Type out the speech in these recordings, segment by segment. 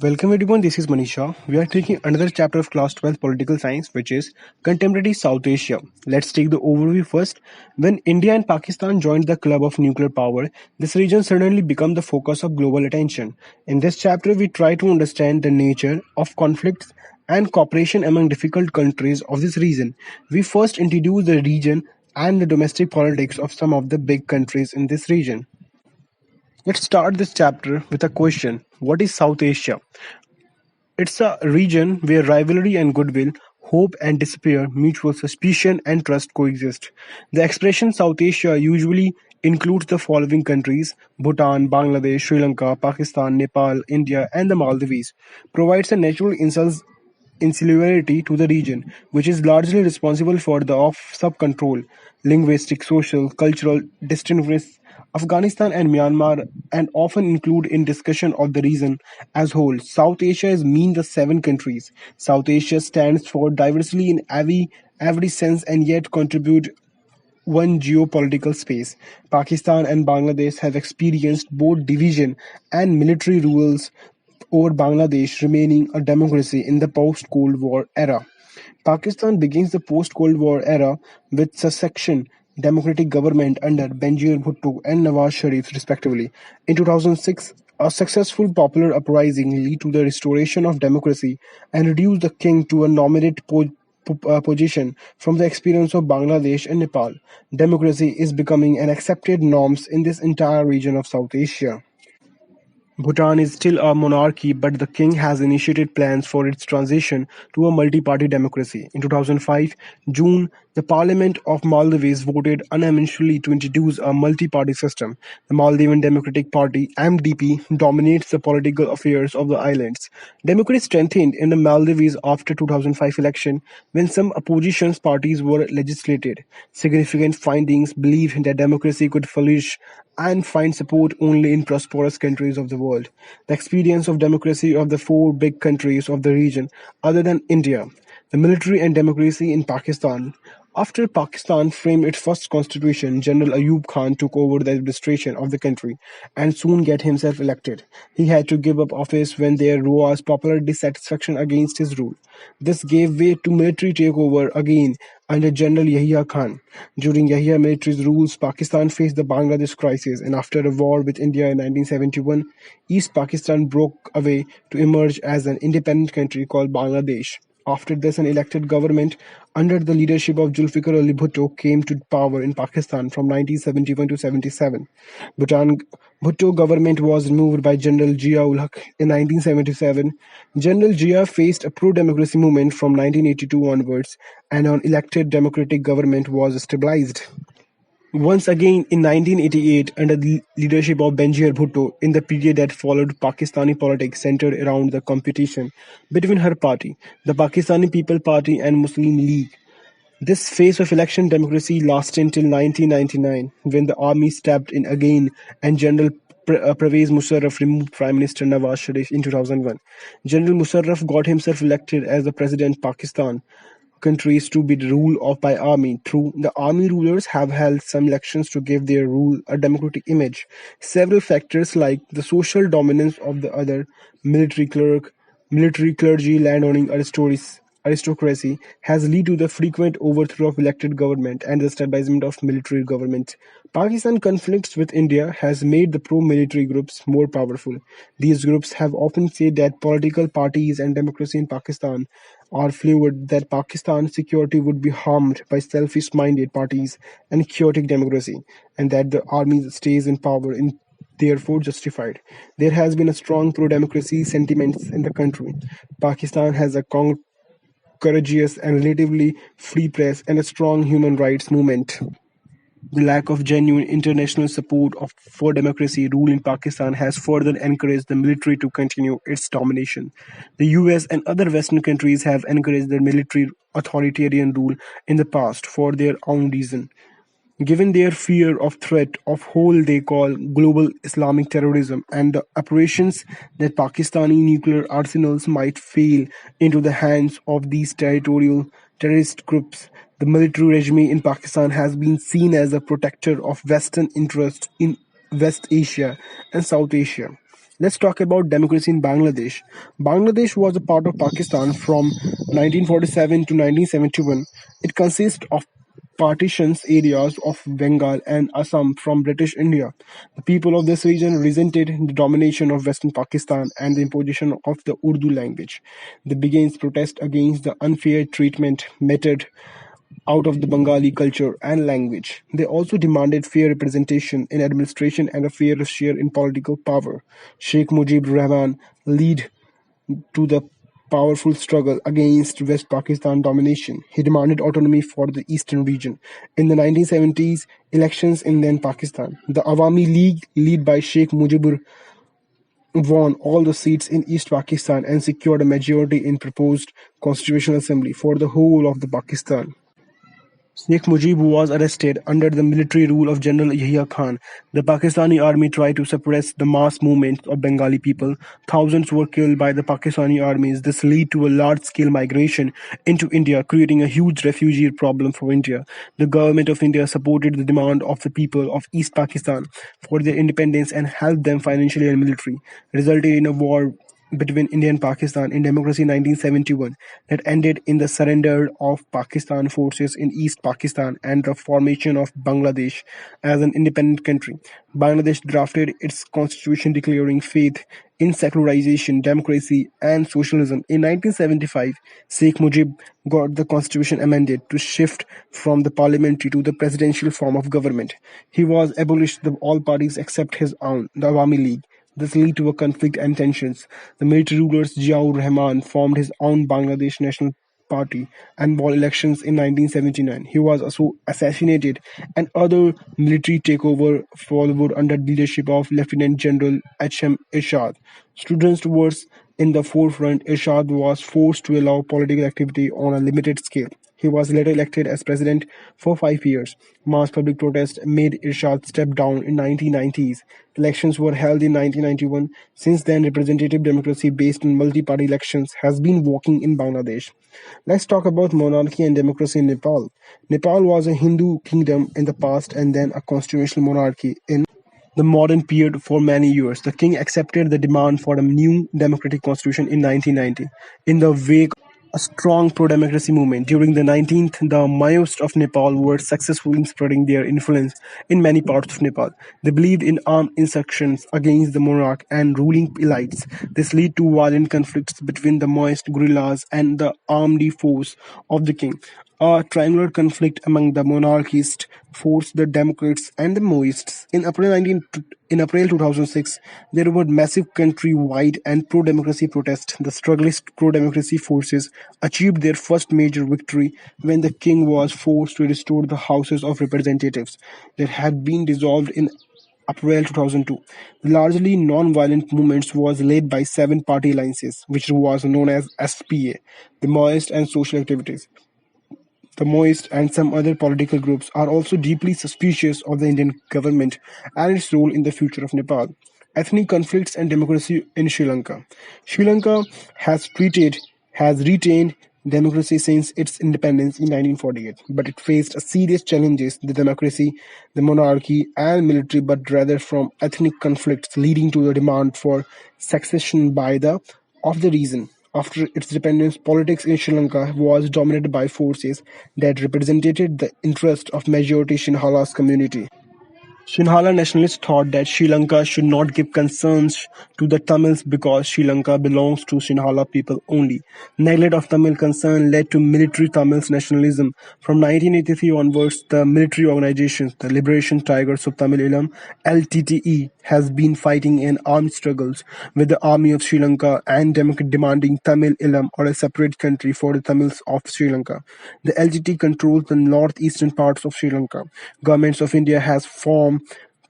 Welcome everyone, this is Manisha. We are taking another chapter of class 12 political science, which is contemporary South Asia. Let's take the overview first. When India and Pakistan joined the club of nuclear power, this region suddenly became the focus of global attention. In this chapter, we try to understand the nature of conflicts and cooperation among difficult countries of this region. We first introduce the region and the domestic politics of some of the big countries in this region. Let's start this chapter with a question. What is South Asia? It's a region where rivalry and goodwill, hope and despair, mutual suspicion and trust coexist. The expression South Asia usually includes the following countries: Bhutan, Bangladesh, Sri Lanka, Pakistan, Nepal, India, and the Maldives, provides a natural insularity to the region, which is largely responsible for the of sub-control, linguistic, social, cultural distinctness Afghanistan and Myanmar and often include in discussion of the region as whole. South Asia is mean the seven countries. South Asia stands for diversity in every sense and yet contribute one geopolitical space. Pakistan and Bangladesh have experienced both division and military rules over Bangladesh remaining a democracy in the post-Cold War era. Pakistan begins the post-Cold War era with secession democratic government under Benazir Bhutto and Nawaz Sharif respectively. In 2006, a successful popular uprising led to the restoration of democracy and reduced the king to a nominate position. From the experience of Bangladesh and Nepal, democracy is becoming an accepted norms in this entire region of South Asia. Bhutan is still a monarchy, but the king has initiated plans for its transition to a multi-party democracy. In 2005 June, the Parliament of Maldives voted unanimously to introduce a multi-party system. The Maldivian Democratic Party (MDP) dominates the political affairs of the islands. Democracy strengthened in the Maldives after 2005 election when some opposition parties were legislated. Significant findings believe that democracy could flourish and find support only in prosperous countries of the world. The experience of democracy of the four big countries of the region, other than India, the military and democracy in Pakistan. After Pakistan framed its first constitution, General Ayub Khan took over the administration of the country and soon get himself elected. He had to give up office when there was popular dissatisfaction against his rule. This gave way to military takeover again under General Yahya Khan. During Yahya military's rules, Pakistan faced the Bangladesh crisis, and after a war with India in 1971, East Pakistan broke away to emerge as an independent country called Bangladesh. After this, an elected government under the leadership of Zulfikar Ali Bhutto came to power in Pakistan from 1971 to 77. Bhutan Bhutto government was removed by General Zia-ul-Haq in 1977. General Zia faced a pro-democracy movement from 1982 onwards, and an elected democratic government was stabilized. Once again in 1988 under the leadership of Benazir Bhutto. In the period that followed, Pakistani politics centered around the competition between her party, the Pakistani People Party and Muslim League. This phase of election democracy lasted until 1999, when the army stepped in again and General Pervez Musharraf removed Prime Minister Nawaz Sharif in 2001. General Musharraf got himself elected as the President of Pakistan countries to be ruled of by army. Through the army rulers have held some elections to give their rule a democratic image. Several factors like the social dominance of the other military clergy, landowning aristocracy has led to the frequent overthrow of elected government and the establishment of military government. Pakistan conflicts with India has made the pro-military groups more powerful. These groups have often said that political parties and democracy in Pakistan are fluid, that Pakistan's security would be harmed by selfish-minded parties and chaotic democracy, and that the army stays in power in therefore justified. There has been a strong pro-democracy sentiments in the country. Pakistan has a courageous and relatively free press and a strong human rights movement. The lack of genuine international support for democracy rule in Pakistan has further encouraged the military to continue its domination. The US and other Western countries have encouraged the military authoritarian rule in the past for their own reason. Given their fear of threat of whole they call global Islamic terrorism and the operations that Pakistani nuclear arsenals might fail into the hands of these territorial terrorist groups, the military regime in Pakistan has been seen as a protector of Western interests in West Asia and South Asia. Let's talk about democracy in Bangladesh. Bangladesh was a part of Pakistan from 1947 to 1971. It consists of partitions areas of Bengal and Assam from British India. The people of this region resented the domination of Western Pakistan and the imposition of the Urdu language. They began protest against the unfair treatment meted out of the Bengali culture and language. They also demanded fair representation in administration and a fair share in political power. Sheikh Mujib Rahman led to the powerful struggle against West Pakistan domination. He demanded autonomy for the eastern region. In the 1970s elections in then Pakistan, the Awami League, led by Sheikh Mujibur, won all the seats in East Pakistan and secured a majority in proposed constitutional assembly for the whole of the Pakistan. Sheikh Mujib was arrested under the military rule of General Yahya Khan. The Pakistani army tried to suppress the mass movements of Bengali people. Thousands were killed by the Pakistani armies. This led to a large-scale migration into India, creating a huge refugee problem for India. The government of India supported the demand of the people of East Pakistan for their independence and helped them financially and militarily, resulting in a war between India and Pakistan in democracy 1971 that ended in the surrender of Pakistan forces in East Pakistan and the formation of Bangladesh as an independent country. Bangladesh drafted its constitution declaring faith in secularization, democracy, and socialism. In 1975, Sheikh Mujib got the constitution amended to shift from the parliamentary to the presidential form of government. He was abolished the all parties except his own, the Awami League. This led to a conflict and tensions. The military ruler Ziaur Rahman formed his own Bangladesh National Party and won elections in 1979. He was also assassinated, and other military takeover followed under the leadership of Lieutenant General H.M. Irshad. Students were in the forefront. Irshad was forced to allow political activity on a limited scale. He was later elected as president for 5 years. Mass public protest made Irshad step down in 1990s. Elections were held in 1991. Since then, representative democracy based on multi-party elections has been working in Bangladesh. Let's talk about monarchy and democracy in Nepal. Nepal was a Hindu kingdom in the past and then a constitutional monarchy in the modern period for many years. The king accepted the demand for a new democratic constitution in 1990. In the wake a strong pro-democracy movement. During the 19th, the Maoists of Nepal were successful in spreading their influence in many parts of Nepal. They believed in armed insurrections against the monarch and ruling elites. This led to violent conflicts between the Maoist guerrillas and the armed force of the king. A triangular conflict among the monarchists forced the Democrats and the Maoists. In April 2006, there were massive countrywide and pro-democracy protests. The strugglist pro-democracy forces achieved their first major victory when the king was forced to restore the Houses of Representatives that had been dissolved in April 2002. The largely non-violent movement was led by seven party alliances, which was known as SPA, the Maoist and Social Activities. The Maoists and some other political groups are also deeply suspicious of the Indian government and its role in the future of Nepal. Ethnic conflicts and democracy in Sri Lanka. Sri Lanka has retained democracy since its independence in 1948, but it faced serious challenges the democracy, the monarchy, and military, but rather from ethnic conflicts leading to the demand for succession by the of the region. After its independence, politics in Sri Lanka was dominated by forces that represented the interest of majority Sinhala's community. Sinhala nationalists thought that Sri Lanka should not give concerns to the Tamils because Sri Lanka belongs to Sinhala people only. Neglect of Tamil concern led to military Tamils nationalism. From 1983 onwards, the military organization, the Liberation Tigers of Tamil Eelam (LTTE), has been fighting in armed struggles with the army of Sri Lanka and demanding Tamil Eelam or a separate country for the Tamils of Sri Lanka. The LTT controls the northeastern parts of Sri Lanka. Governments of India has formed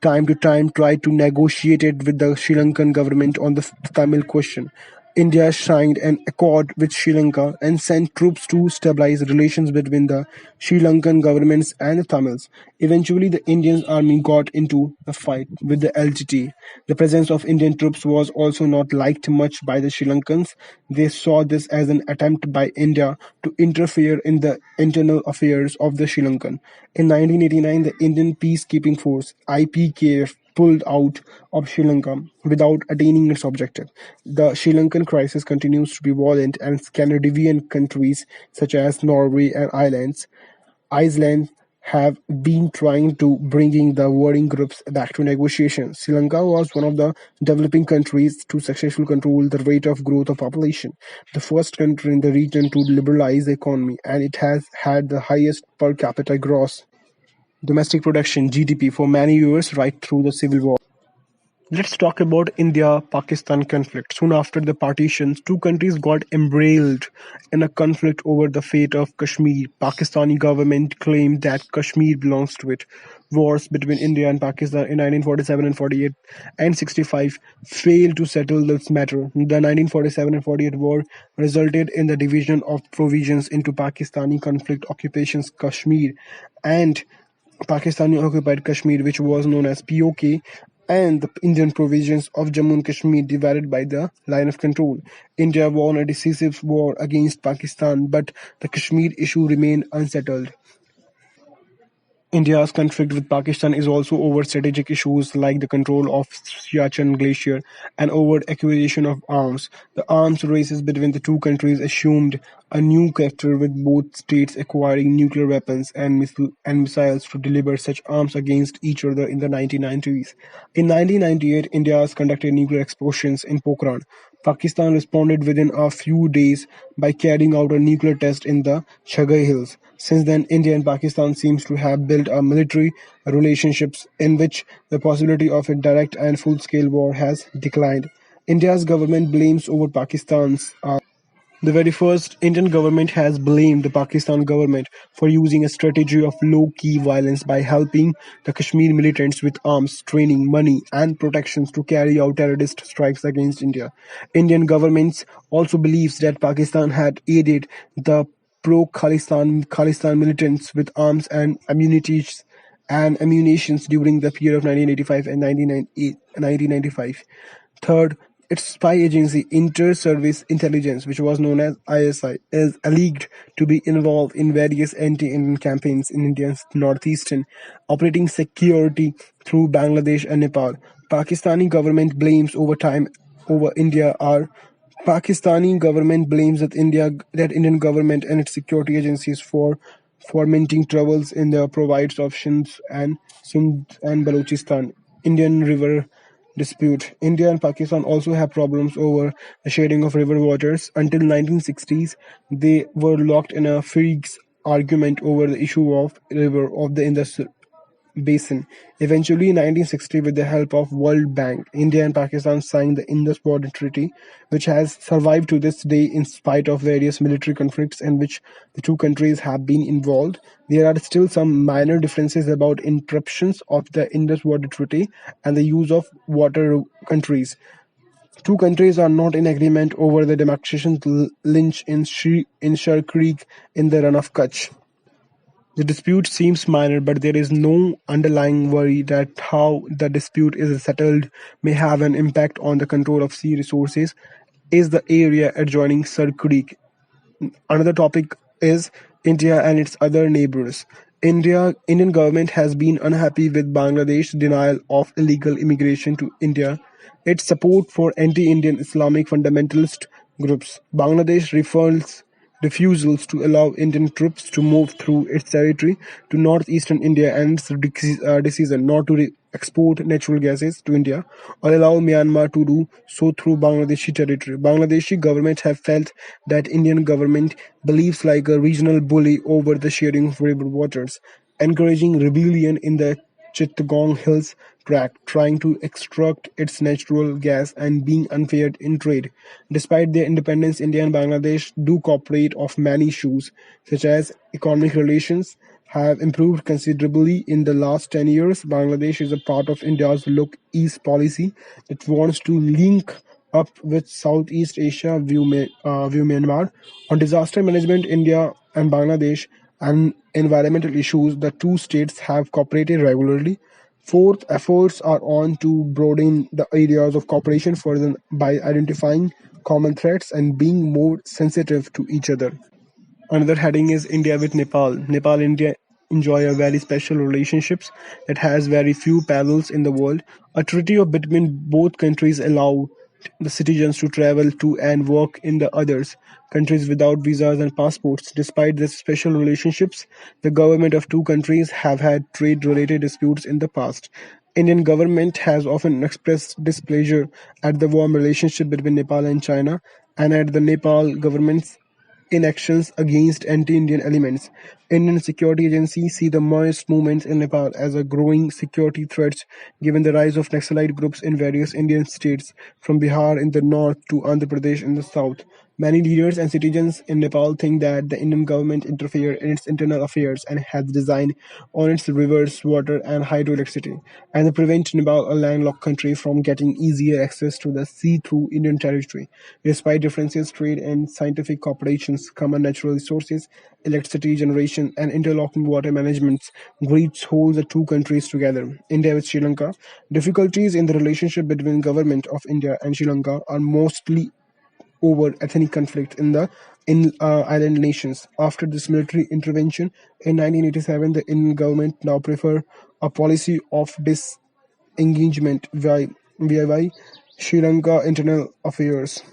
time to time tried to negotiate it with the Sri Lankan government on the Tamil question. India signed an accord with Sri Lanka and sent troops to stabilize relations between the Sri Lankan governments and the Tamils. Eventually, the Indian army got into the fight with the LTT. The presence of Indian troops was also not liked much by the Sri Lankans. They saw this as an attempt by India to interfere in the internal affairs of the Sri Lankan. In 1989, the Indian Peacekeeping Force (IPKF) pulled out of Sri Lanka without attaining its objective. The Sri Lankan crisis continues to be violent, and Scandinavian countries such as Norway and Iceland have been trying to bringing the warring groups back to negotiations. Sri Lanka was one of the developing countries to successfully control the rate of growth of population, the first country in the region to liberalize the economy, and it has had the highest per capita gross domestic production (GDP) for many years right through the civil war. Let's talk about India-Pakistan conflict. Soon after the partitions, two countries got embroiled in a conflict over the fate of Kashmir. Pakistani government claimed that Kashmir belongs to it. Wars between India and Pakistan in 1947 and 48 and 65 failed to settle this matter. The 1947 and 48 war resulted in the division of provisions into Pakistani conflict occupations Kashmir and Pakistani occupied Kashmir, which was known as POK, and the Indian provisions of Jammu and Kashmir divided by the line of control. India won a decisive war against Pakistan, but the Kashmir issue remained unsettled. India's conflict with Pakistan is also over strategic issues like the control of Siachen Glacier and over acquisition of arms. The arms races between the two countries assumed a new character with both states acquiring nuclear weapons and, and missiles to deliver such arms against each other in the 1990s. In 1998, India has conducted nuclear explosions in Pokhran. Pakistan responded within a few days by carrying out a nuclear test in the Chagai Hills. Since then, India and Pakistan seems to have built a military relationships in which the possibility of a direct and full-scale war has declined. India's government blames over Pakistan's the very first Indian government has blamed the Pakistan government for using a strategy of low-key violence by helping the Kashmir militants with arms, training, money, and protections to carry out terrorist strikes against India. Indian governments also believes that Pakistan had aided the pro-Khalistan militants with arms and ammunitions during the period of 1985 and 1995. Third, its spy agency, Inter-Service Intelligence, which was known as ISI, is alleged to be involved in various anti-Indian campaigns in India's northeastern, operating security through Bangladesh and Nepal. Pakistani government blames over time over India are Pakistani government blames that Indian government and its security agencies for fomenting troubles in the provides of Sindh and Balochistan. Indian River dispute. India and Pakistan also have problems over the sharing of river waters. Until 1960s, they were locked in a freaks argument over the issue of river of the Indus basin. Eventually, in 1960, with the help of World Bank, India and Pakistan signed the Indus Water Treaty, which has survived to this day in spite of various military conflicts in which the two countries have been involved. There are still some minor differences about interruptions of the Indus Water Treaty and the use of water countries. Two countries are not in agreement over the demarcation lynch in Shar Creek in the run of Kutch. The dispute seems minor, but there is no underlying worry that how the dispute is settled may have an impact on the control of sea resources is the area adjoining Sur Creek. Another topic is India and its other neighbors. Indian government has been unhappy with Bangladesh's denial of illegal immigration to India, its support for anti-Indian Islamic fundamentalist groups. Bangladesh refusals to allow Indian troops to move through its territory to northeastern India and its decision not to export natural gases to India or allow Myanmar to do so through Bangladeshi territory. Bangladeshi government have felt that Indian government believes like a regional bully over the sharing of river waters, encouraging rebellion in the Chittagong Hills tract, trying to extract its natural gas and being unfair in trade. Despite their independence, India and Bangladesh do cooperate of many issues, such as economic relations, have improved considerably in the last 10 years. Bangladesh is a part of India's Look East policy that wants to link up with Southeast Asia view Myanmar. On disaster management, India and Bangladesh and environmental issues, the two states have cooperated regularly. Fourth, efforts are on to broaden the areas of cooperation further by identifying common threats and being more sensitive to each other. Another heading is India with Nepal. Nepal India enjoy a very special relationships that has very few parallels in the world. A treaty of between both countries allow the citizens to travel to and work in the others countries without visas and passports. Despite these special relationships, the government of two countries have had trade-related disputes in the past. Indian government has often expressed displeasure at the warm relationship between Nepal and China and at the Nepal government's inactions against anti-Indian elements. Indian security agencies see the Maoist movements in Nepal as a growing security threat given the rise of Naxalite groups in various Indian states, from Bihar in the north to Andhra Pradesh in the south. Many leaders and citizens in Nepal think that the Indian government interfered in its internal affairs and has designed on its rivers, water, and hydroelectricity, and to prevent Nepal, a landlocked country, from getting easier access to the sea through Indian territory. Despite differences, trade and scientific cooperations, common natural resources, electricity generation, and interlocking water management grids hold the two countries together. India with Sri Lanka. Difficulties in the relationship between government of India and Sri Lanka are mostly over ethnic conflict in the island nations. After this military intervention in 1987, the Indian government now prefer a policy of disengagement via Sri Lanka internal affairs.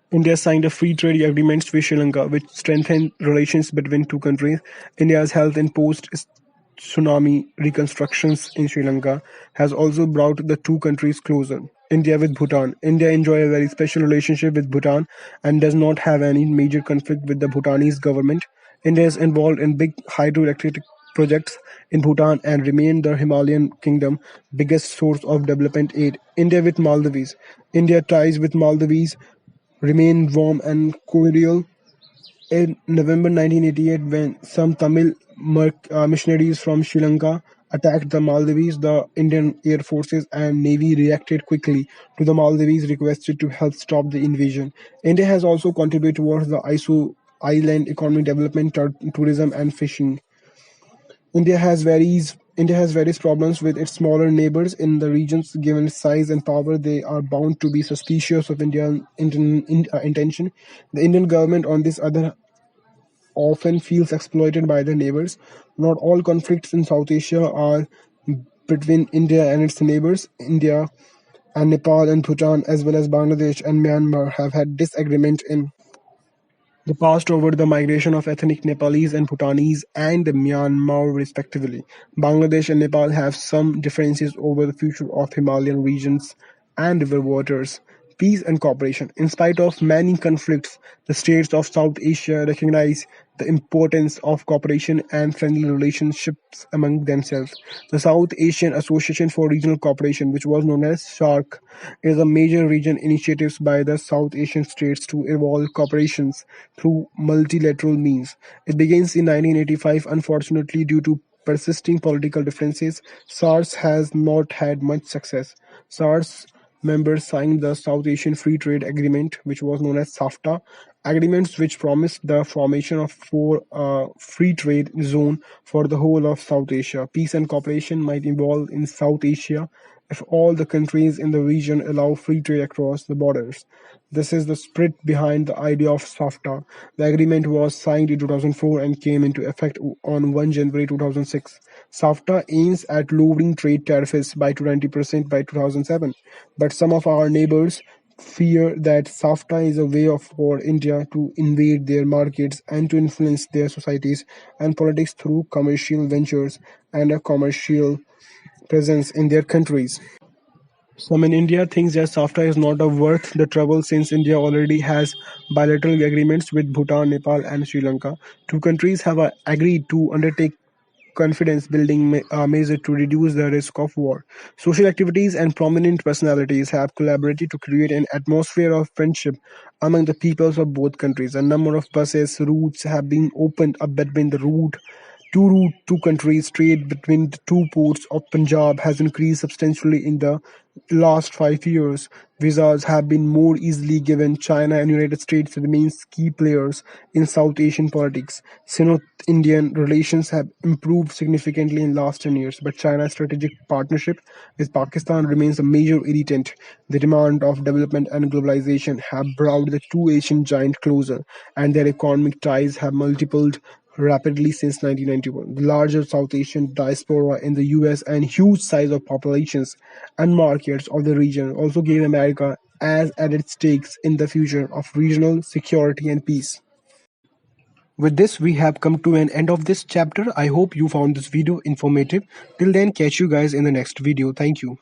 India signed a free trade agreement with Sri Lanka, which strengthened relations between two countries. India's help in post-tsunami reconstructions in Sri Lanka has also brought the two countries closer. India with Bhutan. India enjoys a very special relationship with Bhutan and does not have any major conflict with the Bhutanese government. India is involved in big hydroelectric projects in Bhutan and remain the Himalayan kingdom biggest source of development aid. India with Maldives. India ties with Maldives remained warm and cordial. In November 1988, when some Tamil missionaries from Sri Lanka attacked the Maldives, the Indian Air Forces and Navy reacted quickly to the Maldives requested to help stop the invasion. India has also contributed towards the island economic development, tourism, and fishing. India has various problems with its smaller neighbors in the regions. Given its size and power, they are bound to be suspicious of Indian intention. The Indian government, on this other, often feels exploited by the neighbors. Not all conflicts in South Asia are between India and its neighbors. India and Nepal and Bhutan, as well as Bangladesh and Myanmar, have had disagreement in the past over the migration of ethnic Nepalese and Bhutanese and Myanmar respectively. Bangladesh and Nepal have some differences over the future of Himalayan regions and river waters. Peace and cooperation. In spite of many conflicts, the states of South Asia recognize the importance of cooperation and friendly relationships among themselves. The South Asian Association for Regional Cooperation, which was known as SARC, is a major region initiative by the South Asian states to evolve cooperations through multilateral means. It begins in 1985. Unfortunately, due to persisting political differences, SARS has not had much success. SARS members signed the South Asian Free Trade Agreement, which was known as SAFTA, agreements which promised the formation of four free trade zone for the whole of South Asia. Peace and cooperation might evolve in South Asia if all the countries in the region allow free trade across the borders. This is the spirit behind the idea of SAFTA. The agreement was signed in 2004 and came into effect on 1 January 2006. SAFTA aims at lowering trade tariffs by 20% by 2007, but some of our neighbors fear that SAFTA is a way for India to invade their markets and to influence their societies and politics through commercial ventures and a commercial presence in their countries. Some in India thinks that SAFTA is not worth the trouble since India already has bilateral agreements with Bhutan, Nepal, and Sri Lanka. Two countries have agreed to undertake confidence building measures to reduce the risk of war. Social activities and prominent personalities have collaborated to create an atmosphere of friendship among the peoples of both countries. A number of buses routes have been opened up between the two countries. Trade between the two ports of Punjab has increased substantially in the last 5 years. Visas have been more easily given. China and United States remains key players in South Asian politics. Sino-Indian relations have improved significantly in last 10 years, but China's strategic partnership with Pakistan remains a major irritant. The demand of development and globalization have brought the two Asian giants closer, and their economic ties have multiplied rapidly since 1991. The larger South Asian diaspora in the US and huge size of populations and markets of the region also gave America as added stakes in the future of regional security and peace. With this, we have come to an end of this chapter. I hope you found this video informative. Till then, catch you guys in the next video. Thank you.